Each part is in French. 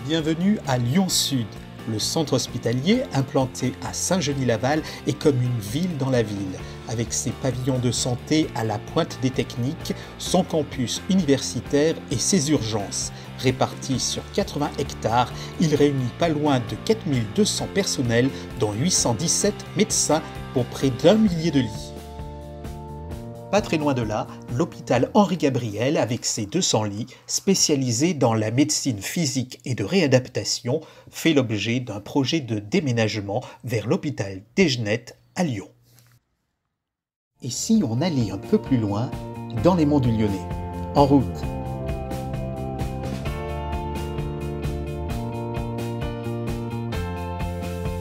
Bienvenue à Lyon Sud. Le centre hospitalier, implanté à Saint-Genis-Laval, est comme une ville dans la ville. Avec ses pavillons de santé à la pointe des techniques, son campus universitaire et ses urgences. Répartis sur 80 hectares, il réunit pas loin de 4200 personnels, dont 817 médecins pour près d'1 millier de lits. Pas très loin de là, l'hôpital Henri-Gabriel, avec ses 200 lits, spécialisé dans la médecine physique et de réadaptation, fait l'objet d'un projet de déménagement vers l'hôpital d'Egenette à Lyon. Et si on allait un peu plus loin, dans les monts du Lyonnais, en route?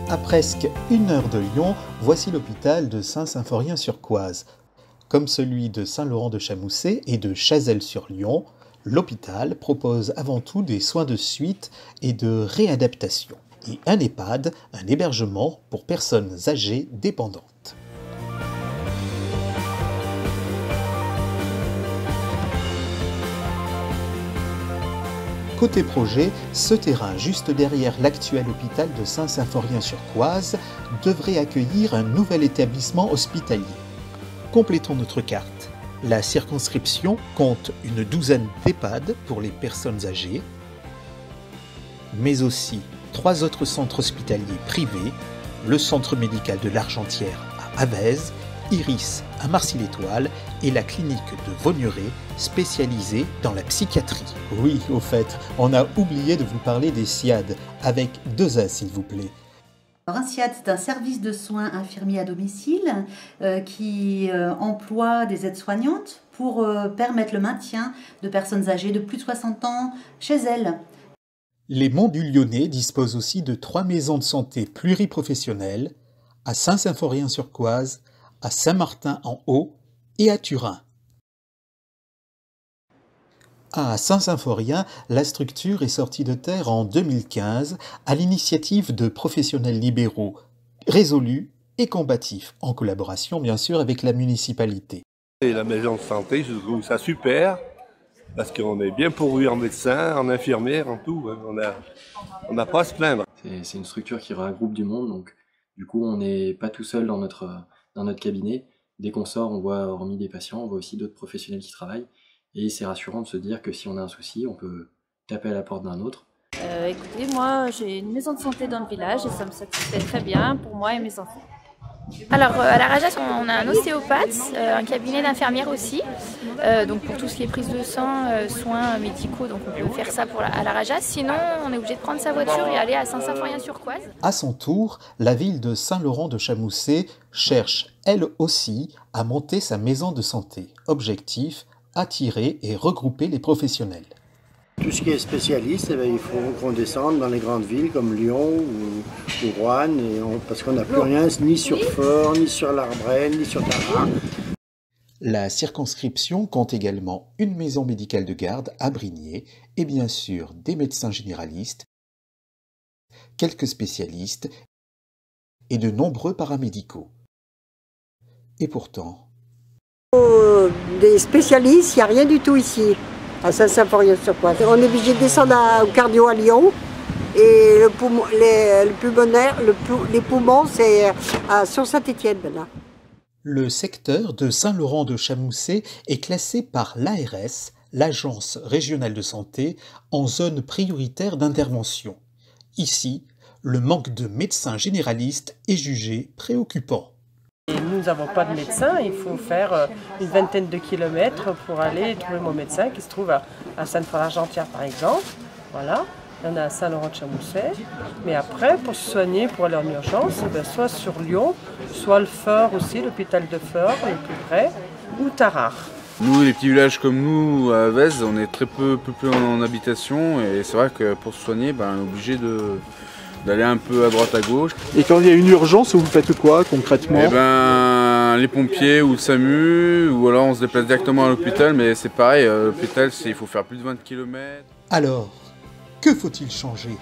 À presque 1 heure de Lyon, voici l'hôpital de Saint-Symphorien-sur-Coise. Comme celui de Saint-Laurent-de-Chamousset et de Chazelles-sur-Lyon, l'hôpital propose avant tout des soins de suite et de réadaptation, et un EHPAD, un hébergement pour personnes âgées dépendantes. Côté projet, ce terrain juste derrière l'actuel hôpital de Saint-Symphorien-sur-Coise devrait accueillir un nouvel établissement hospitalier. Complétons notre carte. La circonscription compte une douzaine d'EHPAD pour les personnes âgées, mais aussi 3 autres centres hospitaliers privés, le centre médical de l'Argentière à Avez, Iris à Marcy-l'Étoile et la clinique de Vaugneray, spécialisée dans la psychiatrie. Oui, au fait, on a oublié de vous parler des SIAD, avec 2 A s'il vous plaît. Alors, un SIAD, c'est un service de soins infirmiers à domicile qui emploie des aides-soignantes pour permettre le maintien de personnes âgées de plus de 60 ans chez elles. Les Monts du Lyonnais disposent aussi de 3 maisons de santé pluriprofessionnelles, à Saint-Symphorien-sur-Coise, à Saint-Martin-en-Haut et à Turin. À Saint-Symphorien, la structure est sortie de terre en 2015 à l'initiative de professionnels libéraux, résolus et combatifs, en collaboration bien sûr avec la municipalité. Et la maison de santé, je trouve ça super, parce qu'on est bien pourvu en médecins, en infirmières, en tout. On n'a pas à se plaindre. C'est une structure qui regroupe du monde, donc du coup on n'est pas tout seul dans notre cabinet. Dès qu'on sort, on voit, hormis des patients, on voit aussi d'autres professionnels qui travaillent. Et c'est rassurant de se dire que si on a un souci, on peut taper à la porte d'un autre. Écoutez, moi j'ai une maison de santé dans le village et ça me satisfait très bien pour moi et mes enfants. Alors à la Rajas, on a un ostéopathe, un cabinet d'infirmière aussi, donc pour tout ce qui est prise de sang, soins médicaux, donc on peut faire ça à la Rajas. Sinon, on est obligé de prendre sa voiture et aller à Saint-Symphorien-sur-Coise. À son tour, la ville de Saint-Laurent-de-Chamousset cherche, elle aussi, à monter sa maison de santé. Objectif, attirer et regrouper les professionnels. Tout ce qui est spécialiste, il faut qu'on descende dans les grandes villes comme Lyon ou Roanne, parce qu'on n'a plus rien ni sur Fort, ni sur l'Arbrenne, ni sur Tarare. La circonscription compte également une maison médicale de garde à Brignais et bien sûr des médecins généralistes, quelques spécialistes et de nombreux paramédicaux. Et pourtant... Des spécialistes, il n'y a rien du tout ici, à Saint-Symphorien-sur-Coise. On est obligé de descendre au cardio à Lyon et les poumons, c'est sur Saint-Étienne maintenant. Le secteur de Saint-Laurent-de-Chamousset est classé par l'ARS, l'Agence régionale de santé, en zone prioritaire d'intervention. Ici, le manque de médecins généralistes est jugé préoccupant. Et nous n'avons pas de médecin, il faut faire une vingtaine de kilomètres pour aller trouver mon médecin qui se trouve à Sainte-Foy-l'Argentière par exemple. Voilà, il y en a à Saint-Laurent-de-Chamousset. Mais après, pour se soigner, pour aller en urgence, soit sur Lyon, soit le Fort aussi, l'hôpital de Fort, le plus près, ou Tarare. Nous, les petits villages comme nous, à Avez, on est très peu peuplés en habitation et c'est vrai que pour se soigner, on est obligé d'aller un peu à droite à gauche. Et quand il y a une urgence, vous faites quoi concrètement? Les pompiers ou le SAMU, ou alors on se déplace directement à l'hôpital, mais c'est pareil, l'hôpital il faut faire plus de 20 km. Alors, que faut-il changer?